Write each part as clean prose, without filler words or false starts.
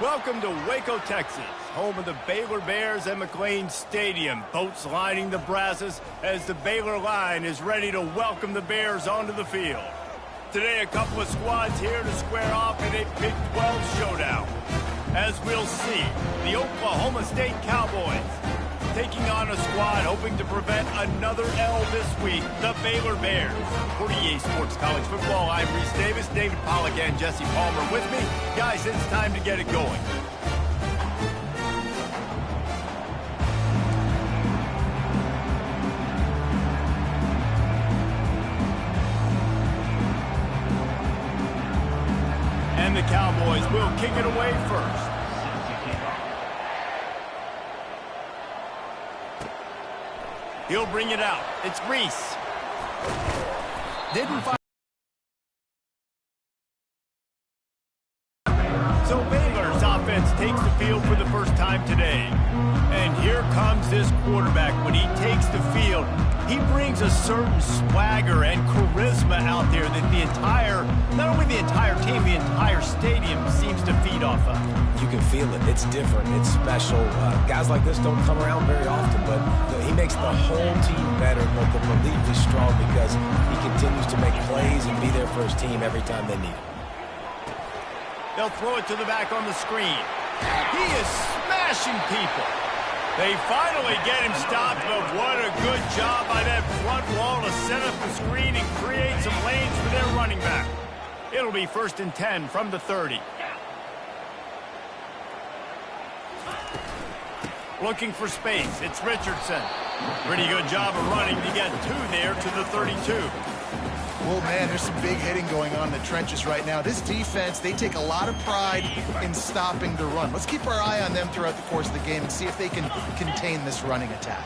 Welcome to Waco, Texas, home of the Baylor Bears and McLean Stadium. Boats lining the brasses as the Baylor line is ready to welcome the Bears onto the field. Today, a couple of squads here to square off in a Big 12 showdown. As we'll see, the Oklahoma State Cowboys taking on a squad hoping to prevent another L this week, the Baylor Bears. For EA Sports College Football, I'm Reese Davis, David Pollack, and Jesse Palmer with me. Guys, it's time to get it going. And the Cowboys will kick it away first. He'll bring it out. It's Reese. Didn't find. So Baylor's offense takes the field for the first time today. And here comes this quarterback. When he takes the field, he brings a certain swagger and charisma out there that not only the entire team, the entire stadium seems to feed off of. You can feel it. It's different. It's special. Guys like this don't come around very often, but he makes the whole team better. The belief is strong because he continues to make plays and be there for his team every time they need it. They'll throw it to the back on the screen. He is smashing people. They finally get him stopped, but what a good job by that front wall to set up the screen and create some lanes for their running back. It'll be 1st and 10 from the 30. Looking for space. It's Richardson. Pretty good job of running to get two there to the 32. Well, man, there's some big hitting going on in the trenches right now. This defense, they take a lot of pride in stopping the run. Let's keep our eye on them throughout the course of the game and see if they can contain this running attack.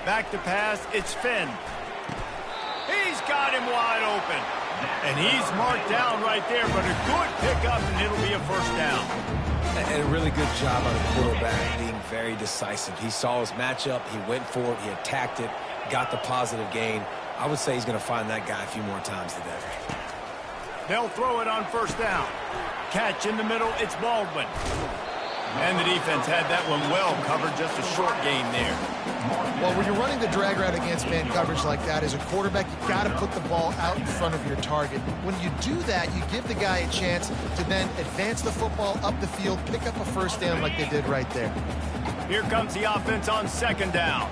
Back to pass. It's Finn. He's got him wide open. And he's marked down right there, but a good pickup, and it'll be a first down. And a really good job on the quarterback being very decisive. He saw his matchup, he went for it, he attacked it, got the positive gain. I would say he's going to find that guy a few more times today. They'll throw it on first down. Catch in the middle, it's Baldwin. And the defense had that one well covered, just a short gain there. Well, when you're running the drag route against man coverage like that, as a quarterback, you got to put the ball out in front of your target. When you do that, you give the guy a chance to then advance the football up the field, pick up a first down like they did right there. Here comes the offense on second down.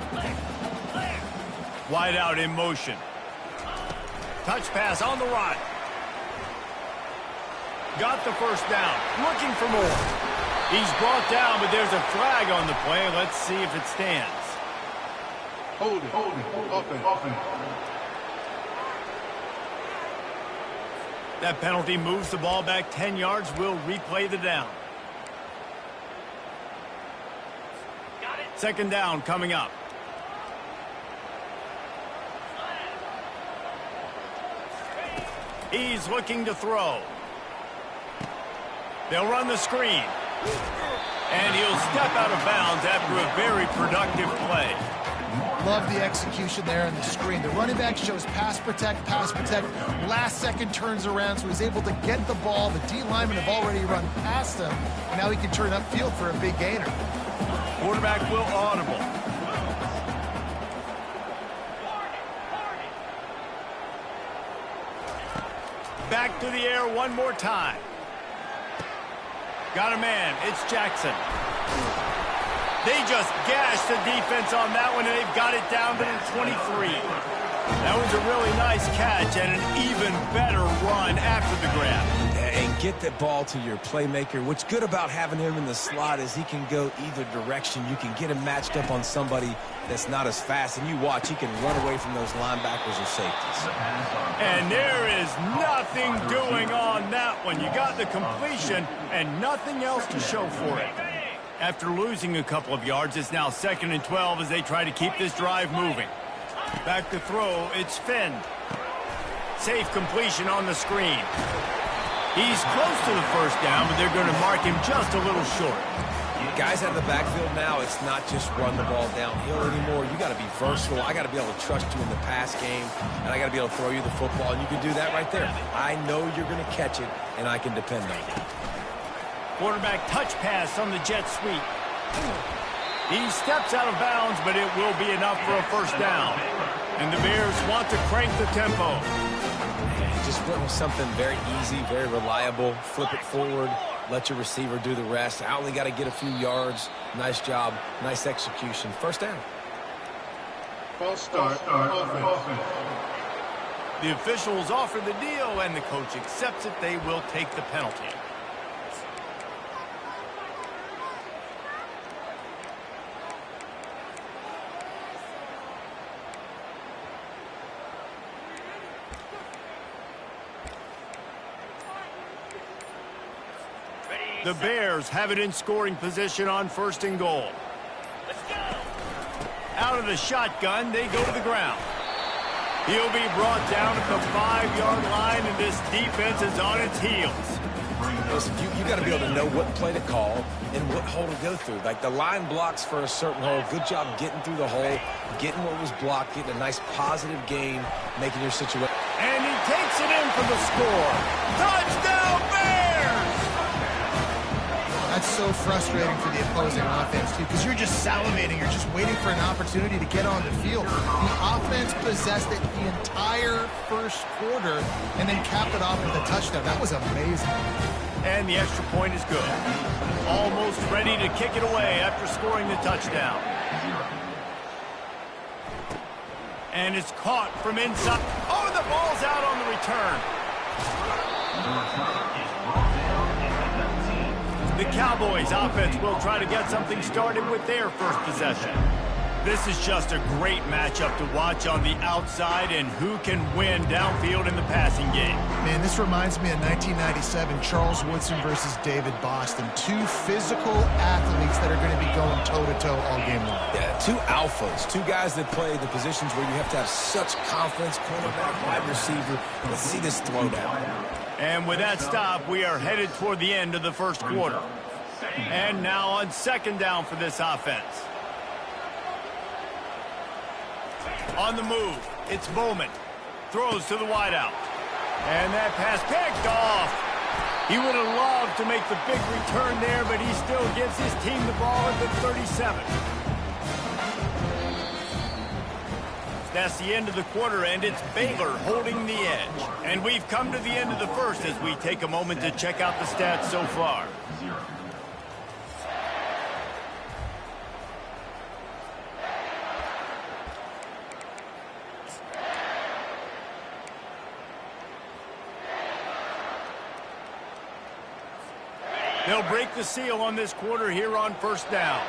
Wide out in motion. Touch pass on the run. Got the first down. Looking for more. He's brought down, but there's a flag on the play. Let's see if it stands. Hold it, open. That penalty moves the ball back 10 yards. We'll replay the down. Second down coming up. He's looking to throw. They'll run the screen. And he'll step out of bounds after a very productive play. Love the execution there on the screen. The running back shows pass protect. Last second turns around, so he's able to get the ball. The D linemen have already run past him. And now he can turn upfield for a big gainer. Quarterback will audible. Back to the air one more time. Got a man. It's Jackson. They just gashed the defense on that one, and they've got it down to the 23. That was a really nice catch and an even better run after the grab. And get the ball to your playmaker. What's good about having him in the slot is he can go either direction. You can get him matched up on somebody that's not as fast, and you watch, he can run away from those linebackers or safeties. And there is nothing doing on that one. You got the completion and nothing else to show for it. After losing a couple of yards, it's now 2nd and 12 as they try to keep this drive moving. Back to throw, it's Finn. Safe completion on the screen. He's close to the first down, but they're going to mark him just a little short. Guys out of the backfield now, it's not just run the ball downhill anymore. You got to be versatile. I got to be able to trust you in the pass game, and I got to be able to throw you the football, and you can do that right there. I know you're going to catch it, and I can depend on it. Quarterback touch pass on the jet sweep. He steps out of bounds, but it will be enough for a first down. And the Bears want to crank the tempo. Just went with something very easy, very reliable. Flip it forward. Let your receiver do the rest. I only got to get a few yards. Nice job. Nice execution. First down. False start. Offense. The officials offer the deal, and the coach accepts it. They will take the penalty. The Bears have it in scoring position on 1st and goal. Let's go. Out of the shotgun, they go to the ground. He'll be brought down at the 5-yard line, and this defense is on its heels. Listen, you got to be able to know what play to call and what hole to go through. Like the line blocks for a certain hole. Good job getting through the hole, getting what was blocked, getting a nice positive gain, making your situation. And he takes it in for the score. Touchdown, Bears! That's so frustrating for the opposing offense, too, because you're just salivating. You're just waiting for an opportunity to get on the field. The offense possessed it the entire first quarter and then capped it off with a touchdown. That was amazing. And the extra point is good. Almost ready to kick it away after scoring the touchdown. And it's caught from inside. Oh, the ball's out on the return. The Cowboys offense will try to get something started with their first possession. This is just a great matchup to watch on the outside, and who can win downfield in the passing game. Man, this reminds me of 1997, Charles Woodson versus David Boston. Two physical athletes that are going to be going toe-to-toe all game long. Yeah, two alphas, two guys that play the positions where you have to have such confidence, cornerback, wide receiver. Let's see this throwdown. And with that stop, we are headed toward the end of the first quarter. And now on 2nd down for this offense. On the move, it's Bowman. Throws to the wideout. And that pass picked off. He would have loved to make the big return there, but he still gives his team the ball at the 37. That's the end of the quarter, and it's Baylor holding the edge. And we've come to the end of the first as we take a moment to check out the stats so far. They'll break the seal on this quarter here on 1st down.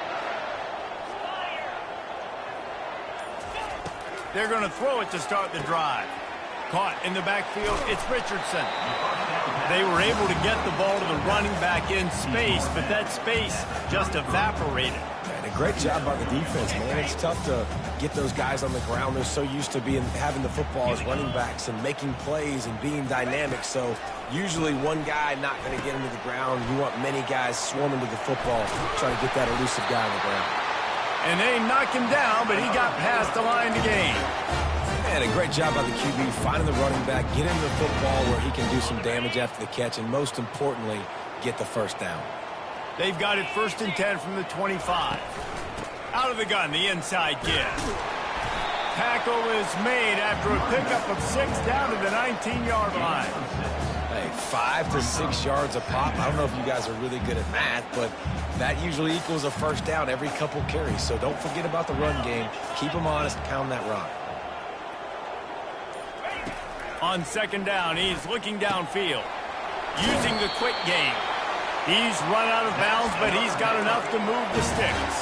They're going to throw it to start the drive. Caught in the backfield, it's Richardson. They were able to get the ball to the running back in space, but that space just evaporated. And a great job by the defense, man. It's tough to get those guys on the ground. They're so used to having the football as running backs and making plays and being dynamic. So usually one guy not going to get him to the ground. You want many guys swarming to the football, trying to get that elusive guy on the ground. And they knocked him down, but he got past the line to gain. And a great job by the QB, finding the running back, get him the football where he can do some damage after the catch, and most importantly, get the first down. They've got it 1st and 10 from the 25. Out of the gun, the inside give. Tackle is made after a pickup of 6 down to the 19-yard line. Hey, 5 to 6 yards a pop. I don't know if you guys are really good at math, but that usually equals a first down every couple carries. So don't forget about the run game. Keep them honest, pound that rock. On 2nd down, he's looking downfield, using the quick game. He's run out of bounds, but he's got enough to move the sticks.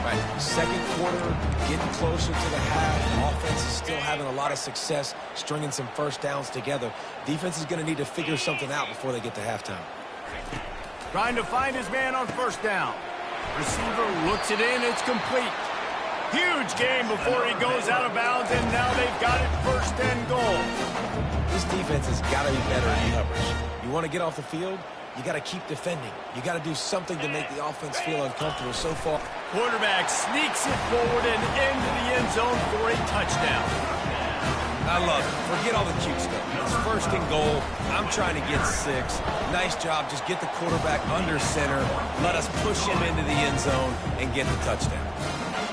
Right, 2nd quarter, getting closer to the half. Offense is still having a lot of success stringing some first downs together. Defense is going to need to figure something out before they get to halftime. Trying to find his man on 1st down. Receiver looks it in, it's complete. Huge game before he goes out of bounds, and now they've got it 1st and goal. This defense has got to be better in coverage. You want to get off the field? you got to keep defending. You got to do something to make the offense feel uncomfortable. So far, Quarterback sneaks it forward and into the end zone for a touchdown. I love it. Forget all the cute stuff. It's first and goal. I'm trying to get 6. Nice job. Just get the quarterback under center. Let us push him into the end zone and get the touchdown.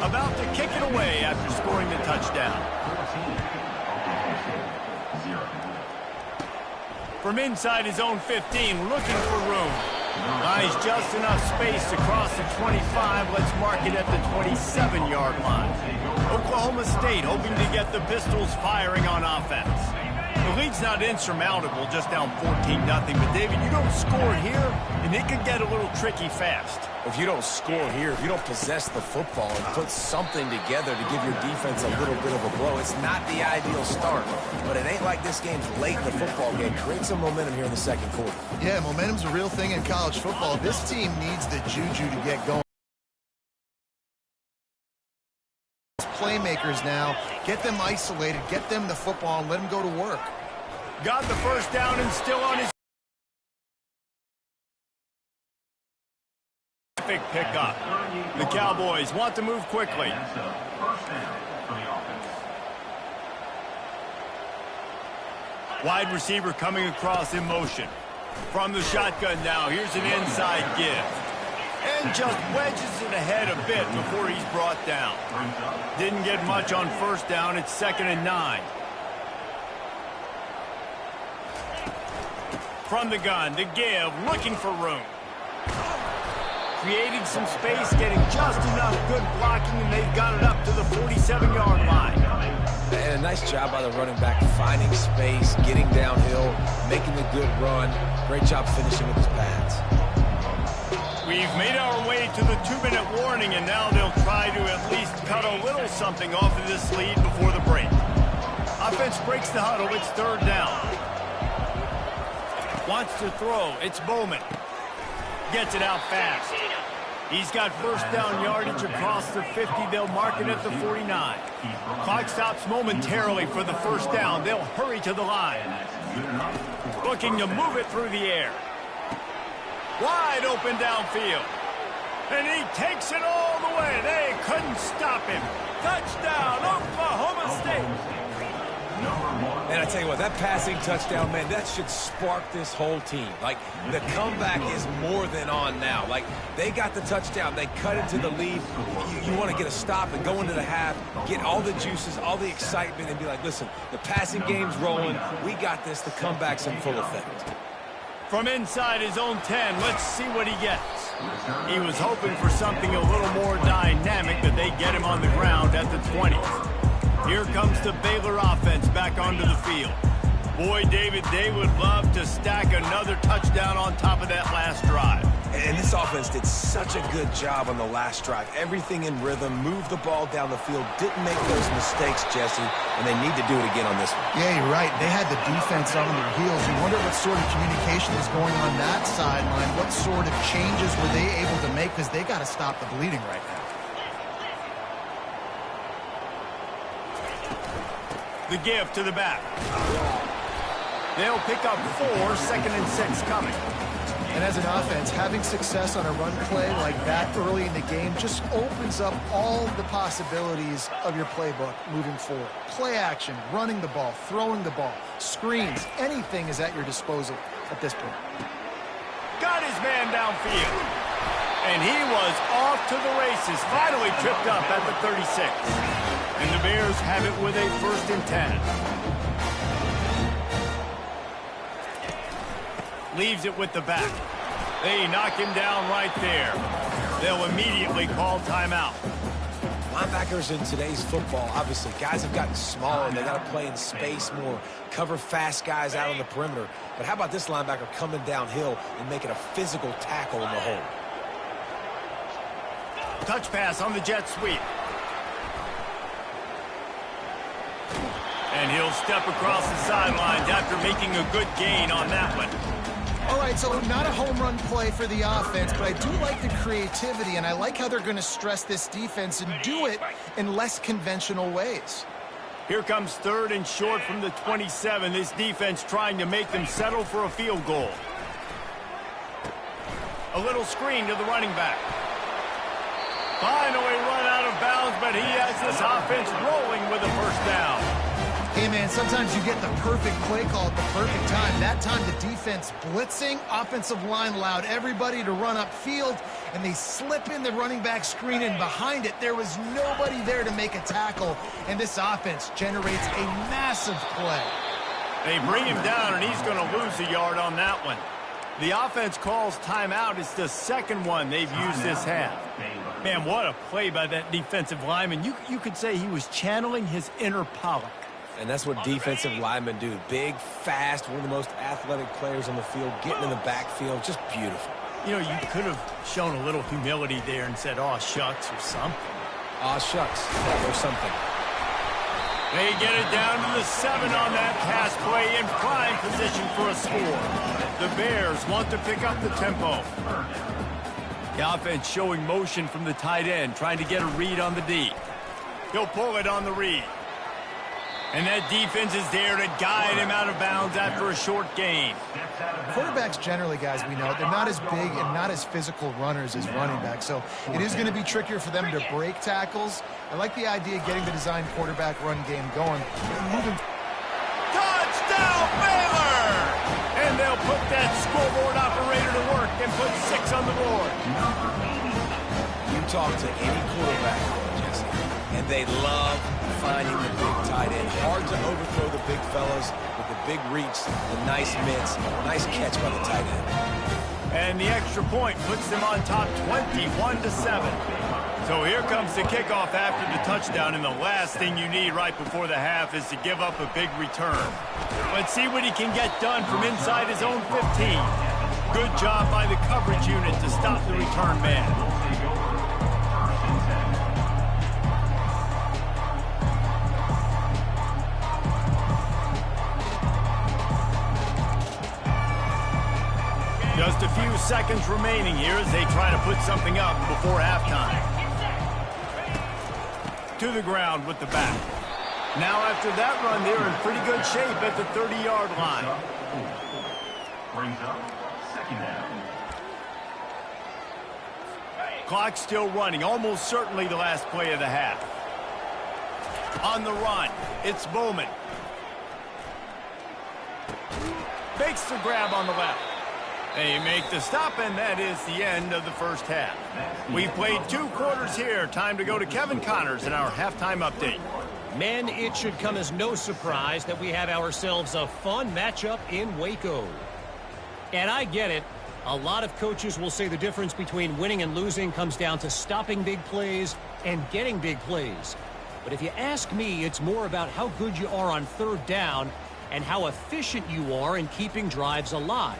About to kick it away after scoring the touchdown. From inside his own 15, looking for room. Buys just enough space to cross the 25. Let's mark it at the 27-yard line. Oklahoma State hoping to get the Pistols firing on offense. The lead's not insurmountable, just down 14-0. But, David, you don't score here, and it could get a little tricky fast. If you don't score here, if you don't possess the football and put something together to give your defense a little bit of a blow, it's not the ideal start. But it ain't like this game's late in the football game. Create some momentum here in the second quarter. Yeah, momentum's a real thing in college football. This team needs the juju to get going. Playmakers now, get them isolated, get them the football, and let them go to work. Got the first down and still on his pickup. The Cowboys want to move quickly. Wide receiver coming across in motion. From the shotgun now, here's an inside give. And just wedges it ahead a bit before he's brought down. Didn't get much on first down. It's 2nd and 9. From the gun, the give, looking for room. Creating some space, getting just enough good blocking, and they've got it up to the 47-yard line. And a nice job by the running back, finding space, getting downhill, making a good run. Great job finishing with his pads. We've made our way to the 2-minute warning, and now they'll try to at least cut a little something off of this lead before the break. Offense breaks the huddle. It's 3rd down. Wants to throw. It's Bowman. Gets it out fast. He's got first down yardage across the 50. They'll mark it at the 49. Clock stops momentarily for the first down. They'll hurry to the line. Looking to move it through the air. Wide open downfield. And he takes it all the way. They couldn't stop him. Touchdown, Oklahoma State. And I tell you what, that passing touchdown, man, that should spark this whole team. Like, the comeback is more than on now. Like, they got the touchdown. They cut into the lead. You want to get a stop and go into the half, get all the juices, all the excitement, and be like, listen, the passing game's rolling. We got this. The comeback's in full effect. From inside his own 10, let's see what he gets. He was hoping for something a little more dynamic, but they get him on the ground at the 20. Here comes the Baylor offense back onto the field. Boy, David, they would love to stack another touchdown on top of that last drive. And this offense did such a good job on the last drive. Everything in rhythm, moved the ball down the field, didn't make those mistakes, Jesse, and they need to do it again on this one. Yeah, you're right. They had the defense on their heels. You wonder what sort of communication was going on that sideline. What sort of changes were they able to make? Because they got to stop the bleeding right now. The give to the back. They'll pick up 4, 2nd and 6 coming. And as an offense, having success on a run play like that early in the game just opens up all the possibilities of your playbook moving forward. Play action, running the ball, throwing the ball, screens, anything is at your disposal at this point. Got his man downfield. And he was off to the races, finally tripped up at the 36. And the Bears have it with a 1st and 10. Leaves it with the back. They knock him down right there. They'll immediately call timeout. Linebackers in today's football, obviously, guys have gotten smaller. They got to play in space more, cover fast guys out on the perimeter. But how about this linebacker coming downhill and making a physical tackle in the hole? Touch pass on the jet sweep. And he'll step across the sidelines after making a good gain on that one. All right, so not a home run play for the offense, but I do like the creativity, and I like how they're going to stress this defense and do it in less conventional ways. Here comes 3rd and short from the 27. This defense trying to make them settle for a field goal. A little screen to the running back. Finally run out of bounds, but he has this offense rolling with a first down. Hey, man, sometimes you get the perfect play call at the perfect time. That time the defense blitzing, offensive line allowed everybody to run upfield, and they slip in the running back screen, and behind it, there was nobody there to make a tackle, and this offense generates a massive play. They bring him down, and he's going to lose a yard on that one. The offense calls timeout. It's the second one they've used this half. Man, what a play by that defensive lineman. You could say he was channeling his inner Pollock. And that's what defensive linemen do. Big, fast, one of the most athletic players on the field, getting in the backfield, just beautiful. You know, you could have shown a little humility there and said, "Aw, shucks," or something. Aw, shucks, or something. They get it down to the 7 on that pass play in prime position for a score. The Bears want to pick up the tempo. The offense showing motion from the tight end, trying to get a read on the D. He'll pull it on the read. And that defense is there to guide him out of bounds after a short gain. Quarterbacks generally, guys, we know, they're not as big and not as physical runners as running backs, so it is going to be trickier for them to break tackles. I like the idea of getting the design quarterback run game going. Touchdown, Baylor! And they'll put that scoreboard operator to work and put 6 on the board. You talk to any quarterback, Jesse, and they love finding the big tight end. Hard to overthrow the big fellas with the big reach, the nice mitts, nice catch by the tight end. And the extra point puts them on top 21-7. So here comes the kickoff after the touchdown, and the last thing you need right before the half is to give up a big return. Let's see what he can get done from inside his own 15. Good job by the coverage unit to stop the return man. Just a few seconds remaining here as they try to put something up before halftime. To the ground with the back. Now after that run, they're in pretty good shape at the 30-yard line. Brings up second down. Clock still running, almost certainly the last play of the half. On the run, it's Bowman. Makes the grab on the left. They make the stop, and that is the end of the first half. We've played 2 quarters here. Time to go to Kevin Connors in our halftime update. Men, it should come as no surprise that we have ourselves a fun matchup in Waco. And I get it. A lot of coaches will say the difference between winning and losing comes down to stopping big plays and getting big plays. But if you ask me, it's more about how good you are on third down and how efficient you are in keeping drives alive.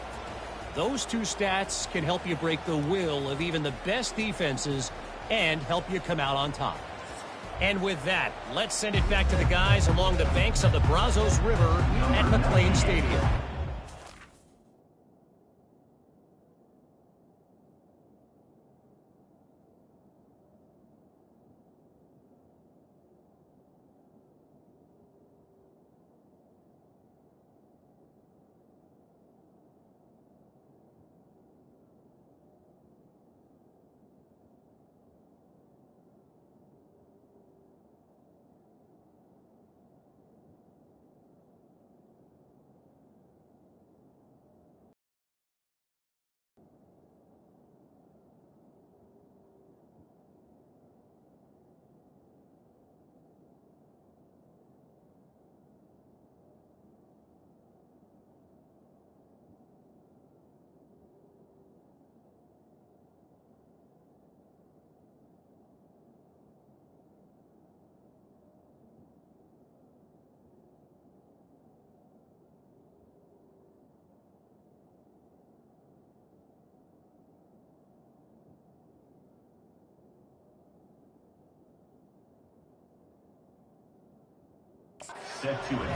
Those 2 stats can help you break the will of even the best defenses and help you come out on top. And with that, let's send it back to the guys along the banks of the Brazos River at McLean Stadium.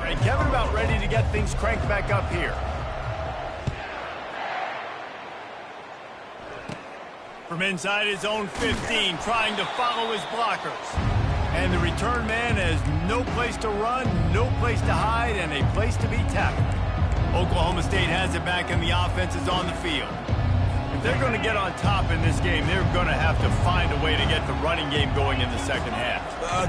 And Kevin about ready to get things cranked back up here. From inside his own 15, trying to follow his blockers. And the return man has no place to run, no place to hide, and a place to be tackled. Oklahoma State has it back, and the offense is on the field. If they're going to get on top in this game, they're going to have to find a way to get the running game going in the second half.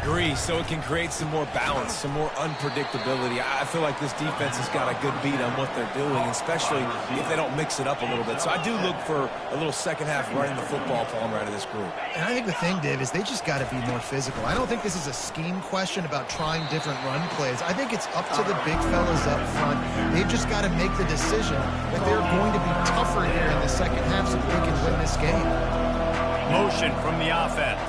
Agree, so it can create some more balance, some more unpredictability. I feel like this defense has got a good beat on what they're doing, especially if they don't mix it up a little bit. So I do look for a little second half running the football, Palmer, out of this group. And I think the thing, Dave, is they just got to be more physical. I don't think this is a scheme question about trying different run plays. I think it's up to the big fellas up front. They've just got to make the decision that they're going to be tougher here in the second half so they can win this game. Motion from the offense.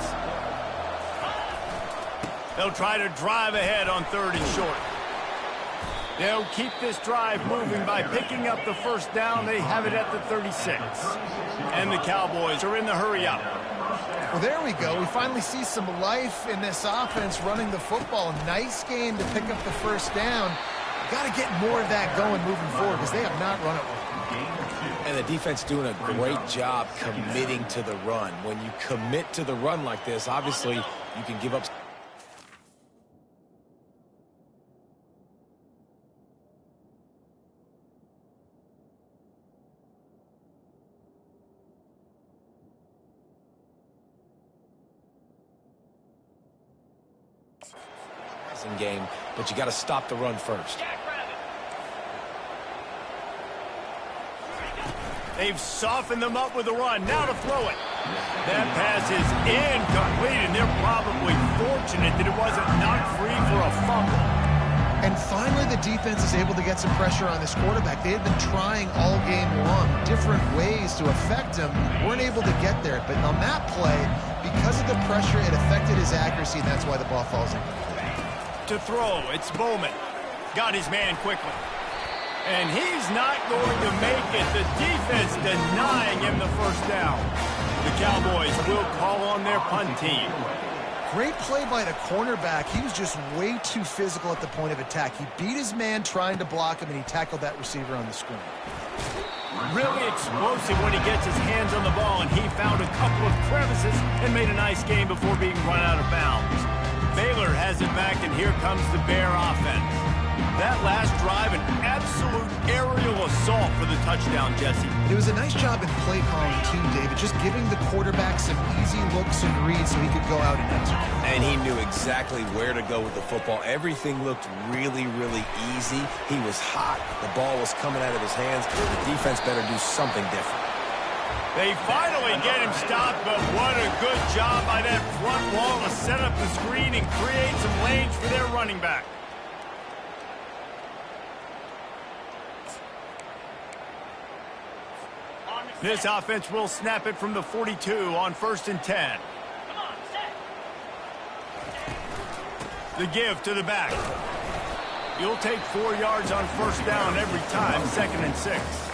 They'll try to drive ahead on 3rd and short. They'll keep this drive moving by picking up the first down. They have it at the 36. And the Cowboys are in the hurry up. Well, there we go. We finally see some life in this offense running the football. Nice game to pick up the first down. Got to get more of that going moving forward because they have not run it well. And the defense doing a great job committing to the run. When you commit to the run like this, obviously you can give up. Game, but you got to stop the run first. They've softened them up with the run. Now to throw it. That pass is incomplete, and they're probably fortunate that it wasn't knocked free for a fumble. And finally, the defense is able to get some pressure on this quarterback. They had been trying all game long, different ways to affect him. Weren't able to get there, but on that play, because of the pressure, it affected his accuracy, and that's why the ball falls in. To throw, it's Bowman. Got his man quickly. And he's not going to make it. The defense denying him the first down. The Cowboys will call on their punt team. Great play by the cornerback. He was just way too physical at the point of attack. He beat his man trying to block him, and he tackled that receiver on the screen. Really explosive when he gets his hands on the ball, and he found a couple of crevices and made a nice game before being run out of bounds. Baylor has it back, and here comes the Bear offense. That last drive, an absolute aerial assault for the touchdown, Jesse. It was a nice job in play calling, too, David, just giving the quarterback some easy looks and reads so he could go out and execute. And he knew exactly where to go with the football. Everything looked really, really easy. He was hot. The ball was coming out of his hands. The defense better do something different. They finally get him stopped, but what a good job by that front wall to set up the screen and create some lanes for their running back. This offense will snap it from the 42 on 1st and 10. The give to the back. You'll take 4 yards on first down every time, 2nd and 6.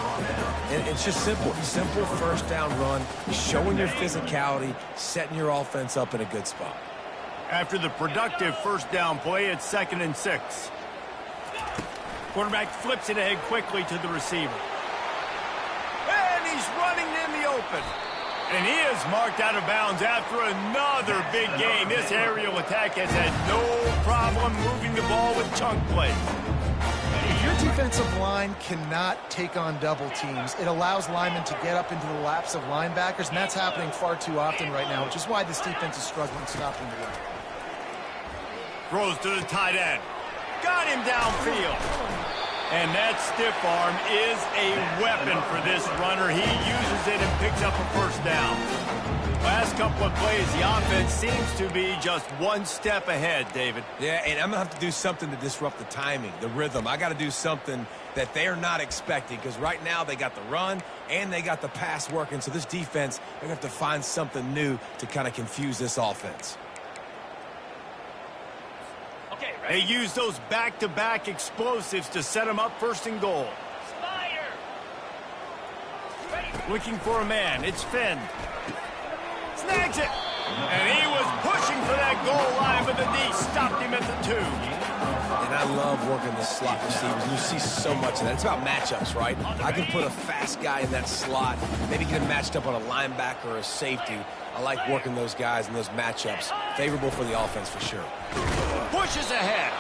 And it's just simple. Simple first down run, showing your physicality, setting your offense up in a good spot. After the productive first down play, it's 2nd and 6. Quarterback flips it ahead quickly to the receiver. And he's running in the open. And he is marked out of bounds after another big game. This aerial attack has had no problem moving the ball with chunk plays. Your defensive line cannot take on double teams. It allows linemen to get up into the laps of linebackers, and that's happening far too often right now, which is why this defense is struggling stopping the run. Throws to the tight end. Got him downfield. And that stiff arm is a weapon for this runner. He uses it and picks up a first down. Last couple of plays, the offense seems to be just one step ahead, David. Yeah, and I'm going to have to do something to disrupt the timing, the rhythm. I got to do something that they're not expecting, because right now they got the run and they got the pass working. So this defense, they're going to have to find something new to kind of confuse this offense. They use those back-to-back explosives to set them up 1st and goal. Looking for a man. It's Finn. Snags it. And he was pushing for that goal line, but the D stopped him at the 2. And I love working the slot receivers. You see so much of that. It's about matchups, right? I can put a fast guy in that slot, maybe get him matched up on a linebacker or a safety. I like working those guys in those matchups. Favorable for the offense for sure. Pushes ahead.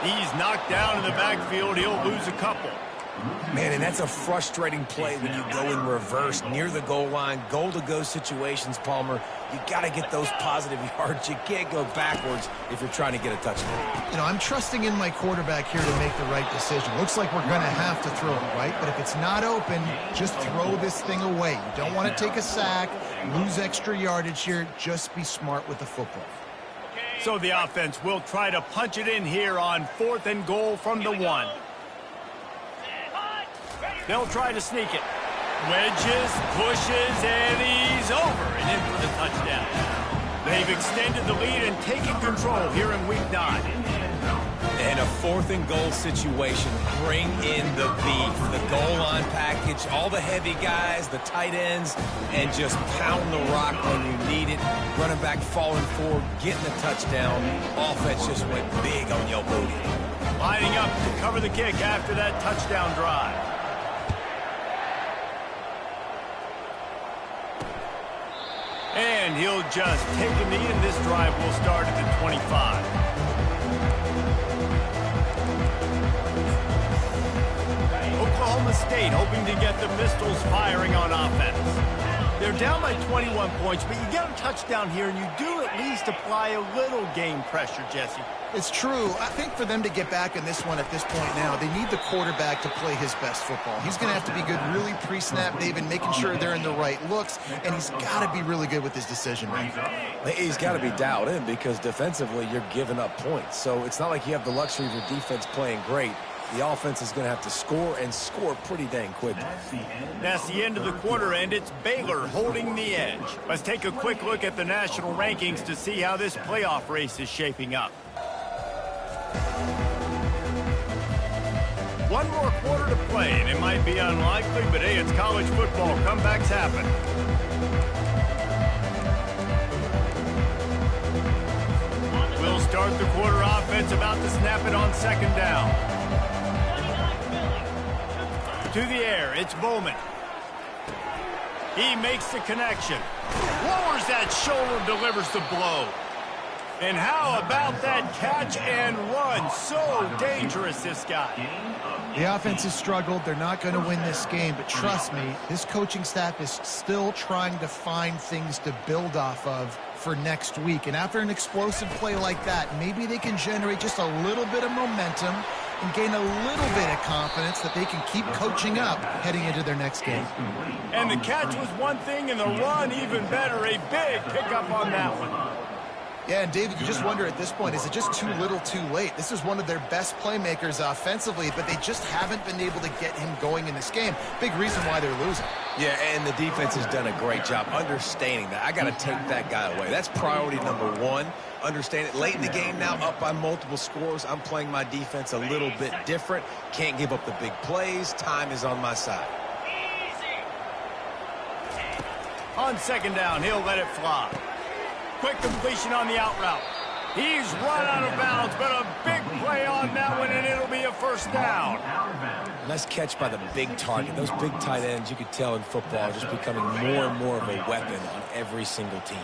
He's knocked down in the backfield. He'll lose a couple. Man, and that's a frustrating play when you go in reverse near the goal line. Goal-to-go situations, Palmer, you got to get those positive yards. You can't go backwards if you're trying to get a touchdown. You know, I'm trusting in my quarterback here to make the right decision. Looks like we're going to have to throw it, right? But if it's not open, just throw this thing away. You don't want to take a sack, lose extra yardage here. Just be smart with the football. So the offense will try to punch it in here on 4th and goal from the 1. They'll try to sneak it. Wedges, pushes, and he's over and in for the touchdown. They've extended the lead and taken control here in Week 9. And a 4th and goal situation. Bring in the beef, the goal line package, all the heavy guys, the tight ends, and just pound the rock when you need it. Running back falling forward, getting the touchdown. Offense just went big on your booty. Lining up to cover the kick after that touchdown drive. And he'll just take a knee, and this drive will start at the 25. Oklahoma State hoping to get the Pistols firing on offense. They're down by 21 points, but you get a touchdown here, and you do at least apply a little game pressure, Jesse. It's true. I think for them to get back in this one at this point now, they need the quarterback to play his best football. He's going to have to be good really pre-snap, David, making sure they're in the right looks, and he's got to be really good with his decision making. He's got to be dialed in because defensively you're giving up points. So it's not like you have the luxury of your defense playing great. The offense is going to have to score and score pretty dang quickly. That's the end of the quarter, and it's Baylor holding the edge. Let's take a quick look at the national rankings to see how this playoff race is shaping up. One more quarter to play, and it might be unlikely, but hey, it's college football. Comebacks happen. We'll start the quarter offense about to snap it on 2nd down. To the air, it's Bowman. He makes the connection. Lowers that shoulder, delivers the blow. And how about that catch and run? So dangerous, this guy. The offense has struggled. They're not going to win this game, but trust me, this coaching staff is still trying to find things to build off of for next week. And after an explosive play like that, maybe they can generate just a little bit of momentum and gain a little bit of confidence that they can keep coaching up heading into their next game. And the catch was one thing, and the run even better. A big pickup on that one. Yeah, and David, you just wonder at this point, is it just too little too late? This is one of their best playmakers offensively, but they just haven't been able to get him going in this game. Big reason why they're losing. Yeah, and the defense has done a great job understanding that. I got to take that guy away. That's priority number 1. Understand it. Late in the game now, up by multiple scores. I'm playing my defense a little bit different. Can't give up the big plays. Time is on my side. On 2nd down, he'll let it fly. Quick completion on the out route. He's run out of bounds, but a big play on that one, and it'll be a 1st down. Nice catch by the big target. Those big tight ends, you could tell in football, are just becoming more and more of a weapon on every single team.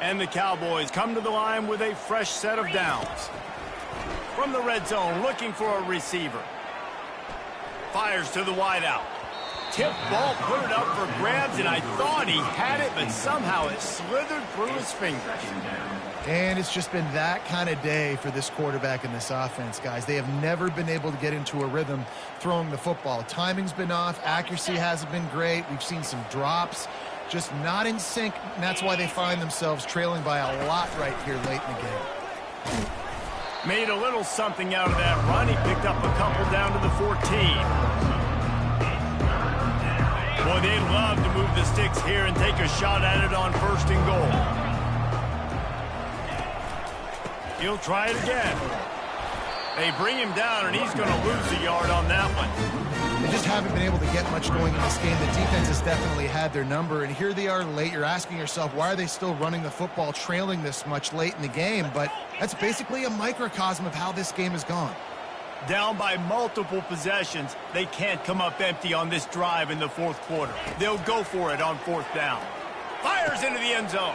And the Cowboys come to the line with a fresh set of downs. From the red zone, looking for a receiver. Fires to the wideout. Tip ball, put it up for grabs, and I thought he had it, but somehow it slithered through his fingers. And it's just been that kind of day for this quarterback and this offense, guys. They have never been able to get into a rhythm throwing the football. Timing's been off. Accuracy hasn't been great. We've seen some drops. Just not in sync, and that's why they find themselves trailing by a lot right here late in the game. Made a little something out of that run. He picked up a couple down to the 14. Boy, they'd love to move the sticks here and take a shot at it on 1st and goal. He'll try it again. They bring him down, and he's going to lose a yard on that one. They just haven't been able to get much going in this game. The defense has definitely had their number, and here they are late. You're asking yourself, why are they still running the football, trailing this much late in the game? But that's basically a microcosm of how this game has gone. Down by multiple possessions, they can't come up empty on this drive in the 4th quarter. They'll go for it on 4th down. Fires into the end zone.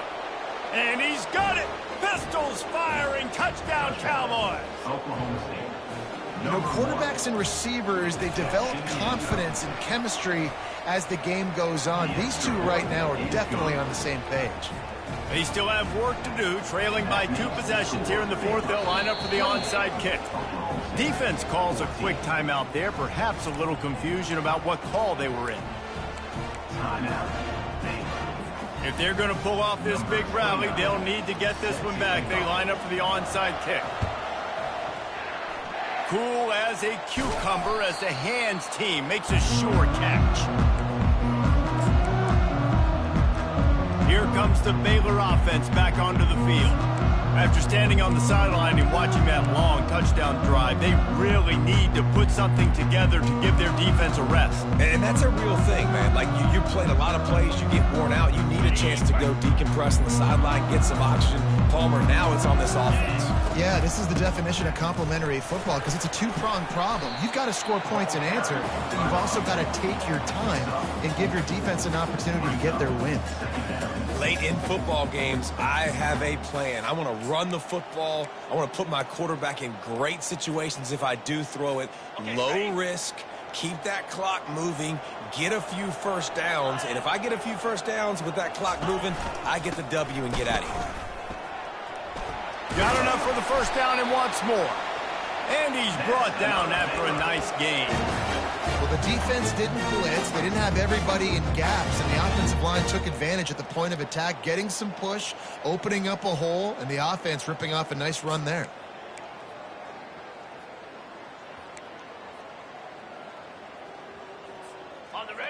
And he's got it. Pistols firing. Touchdown, Cowboys. Oklahoma State. You know, quarterbacks and receivers, they develop confidence and chemistry as the game goes on. These two right now are definitely on the same page. They still have work to do, trailing by 2 possessions here in the fourth. They'll line up for the onside kick. Defense calls a quick timeout there, perhaps a little confusion about what call they were in. If they're going to pull off this big rally, they'll need to get this one back. They line up for the onside kick. Cool as a cucumber as the hands team makes a sure catch. Here comes the Baylor offense back onto the field. After standing on the sideline and watching that long touchdown drive, they really need to put something together to give their defense a rest. And that's a real thing, man. Like, you played a lot of plays, you get worn out, you need a chance to go decompress on the sideline, get some oxygen. Palmer, now it's on this offense. Yeah, this is the definition of complementary football because it's a two-pronged problem. You've got to score points and answer, but you've also got to take your time and give your defense an opportunity to get their win. Late in football games, I have a plan. I want to run the football. I want to put my quarterback in great situations if I do throw it. Low risk, keep that clock moving, get a few first downs. And if I get a few first downs with that clock moving, I get the W and get out of here. Got enough for the first down and wants more. And he's brought down after a nice gain. Well, the defense didn't blitz. They didn't have everybody in gaps, and the offensive line took advantage at the point of attack, getting some push, opening up a hole, and the offense ripping off a nice run there.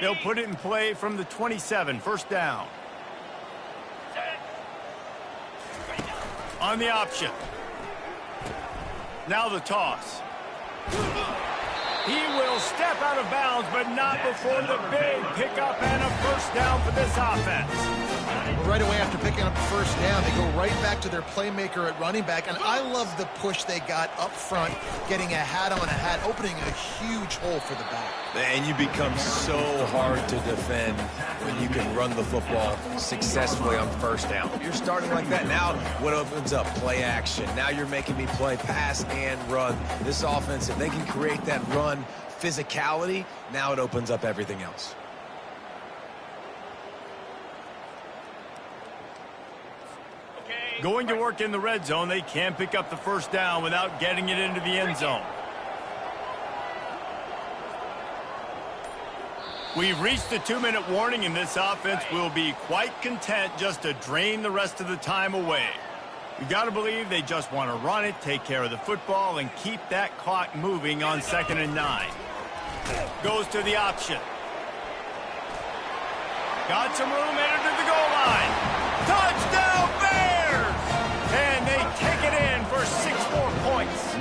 They'll put it in play from the 27, first down. On the option. Now the toss. He will step out of bounds, but not before the big pickup and a first down for this offense. Well, right away after picking up the first down, they go right back to their playmaker at running back, and I love the push they got up front, getting a hat on a hat, opening a huge hole for the back. And you become so hard to defend when you can run the football successfully on first down. You're starting like that. Now what opens up? Play action. Now you're making me play pass and run. This offense, if they can create that run physicality, now it opens up everything else. Going to work in the red zone, they can't pick up the first down without getting it into the end zone. We've reached the 2-minute warning, and this offense will be quite content just to drain the rest of the time away. You got to believe they just want to run it, take care of the football, and keep that clock moving on 2nd and 9. Goes to the option. Got some room, headed to the goal line. Touchdown, Bears! And they take it in for 6 more points.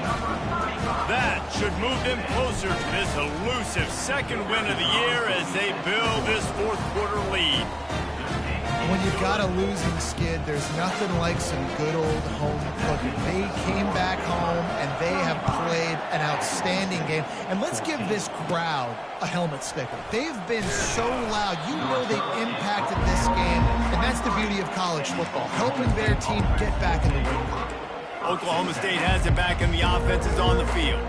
That should move them closer to this elusive second win of the year as they build this fourth-quarter lead. When you've got a losing skid, there's nothing like some good old home cooking. They came back home, and they have played an outstanding game. And let's give this crowd a helmet sticker. They've been so loud. You know they've impacted this game, and that's the beauty of college football, helping their team get back in the win. Oklahoma State has it back, and the offense is on the field.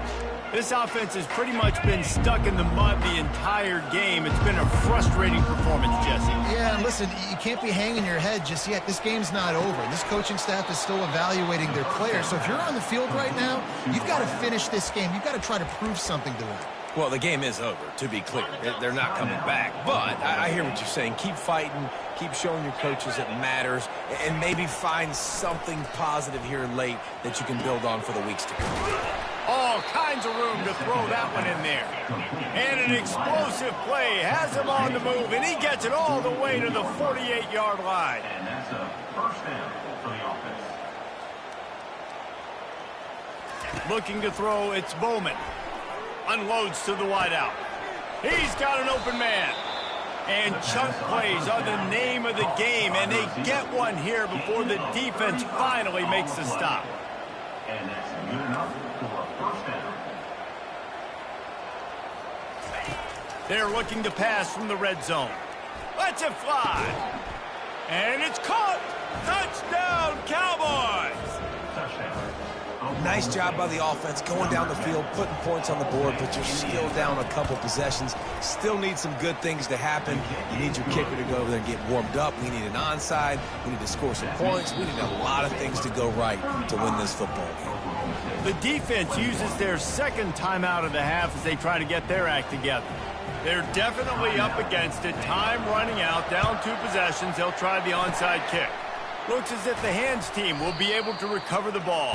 This offense has pretty much been stuck in the mud the entire game. It's been a frustrating performance, Jesse. Yeah, and listen, you can't be hanging your head just yet. This game's not over. This coaching staff is still evaluating their players. So if you're on the field right now, you've got to finish this game. You've got to try to prove something to them. Well, the game is over, to be clear. They're not coming back. But I hear what you're saying. Keep fighting. Keep showing your coaches it matters. And maybe find something positive here late that you can build on for the weeks to come. All kinds of room to throw that one in there. And an explosive play has him on the move, and he gets it all the way to the 48-yard line. And that's a first down for the offense. Looking to throw, it's Bowman. Unloads to the wideout. He's got an open man. And chunk plays are the name of the game, and they get one here before the defense finally makes the stop. And that's good enough for a first down. They're looking to pass from the red zone. Lets it fly. And it's caught. Touchdown, Cowboys. Touchdown, Nice job by the offense going down the field, putting points on the board, but you're still down a couple possessions. Still need some good things to happen. You need your kicker to go over there and get warmed up. We need an onside. We need to score some points. We need a lot of things to go right to win this football game. The defense uses their second timeout of the half as they try to get their act together. They're definitely up against it. Time running out, down 2 possessions. They'll try the onside kick. Looks as if the hands team will be able to recover the ball.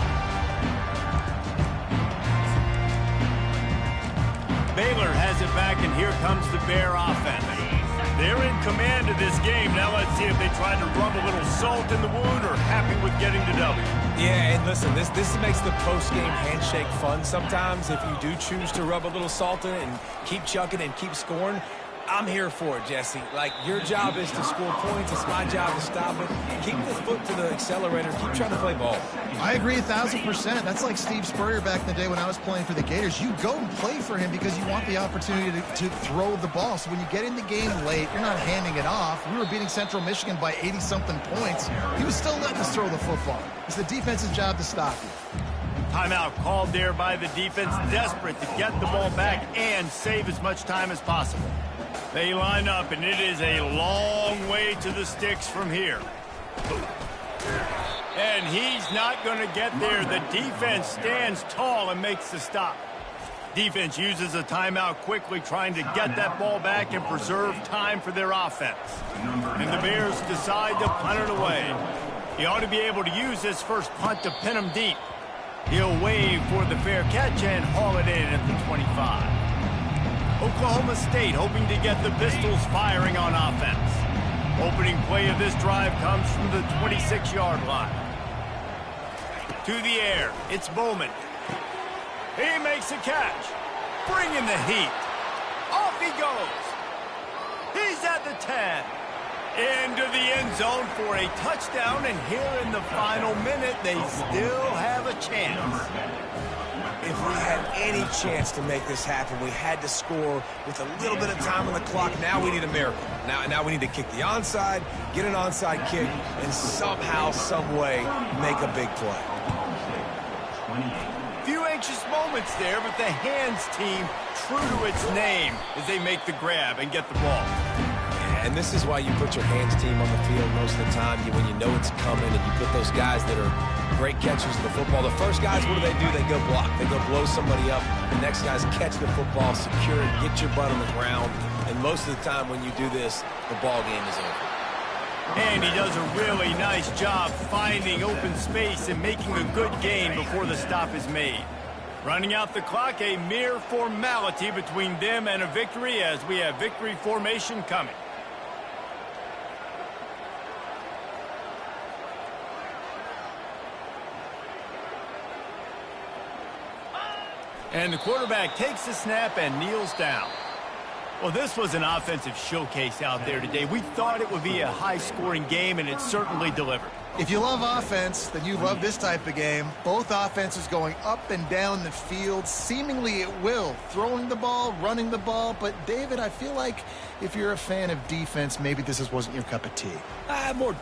Baylor has it back, and here comes the Bear offense. They're in command of this game. Now let's see if they try to rub a little salt in the wound or happy with getting the W. Yeah, and listen, this makes the post-game handshake fun sometimes. If you do choose to rub a little salt in it and keep chucking and keep scoring, I'm here for it, Jesse. Like, your job is to score points. It's my job to stop it. Keep the foot to the accelerator. Keep trying to play ball. I agree 1,000%. That's like Steve Spurrier back in the day when I was playing for the Gators. You go and play for him because you want the opportunity to throw the ball. So when you get in the game late, you're not handing it off. We were beating Central Michigan by 80-something points. He was still letting us throw the football. It's the defense's job to stop you. Timeout called there by the defense, desperate to get the ball back and save as much time as possible. They line up, and it is a long way to the sticks from here. And he's not going to get there. The defense stands tall and makes the stop. Defense uses a timeout quickly, trying to get that ball back and preserve time for their offense. And the Bears decide to punt it away. He ought to be able to use this first punt to pin him deep. He'll wave for the fair catch and haul it in at the 25. Oklahoma State hoping to get the Pistols firing on offense. Opening play of this drive comes from the 26-yard line. To the air, it's Bowman. He makes a catch. Bringing the heat. Off he goes. He's at the 10. Into the end zone for a touchdown, and here in the final minute, they still have a chance. If we had any chance to make this happen, we had to score with a little bit of time on the clock. Now we need a miracle. Now we need to kick the onside, get an onside kick, and somehow, some way, make a big play. Few anxious moments there, but the hands team true to its name as they make the grab and get the ball. And this is why you put your hands team on the field most of the time, when you know it's coming, and you put those guys that are great catchers of the football. The first guys, what do? They go block. They go blow somebody up. The next guys catch the football, secure it, get your butt on the ground. And most of the time when you do this, the ball game is over. And he does a really nice job finding open space and making a good gain before the stop is made. Running out the clock, a mere formality between them and a victory as we have victory formation coming. And the quarterback takes the snap and kneels down. Well, this was an offensive showcase out there today. We thought it would be a high-scoring game, and it certainly delivered. If you love offense, then you love this type of game. Both offenses going up and down the field, seemingly at will. Throwing the ball, running the ball. But, David, I feel like if you're a fan of defense, maybe this wasn't your cup of tea. More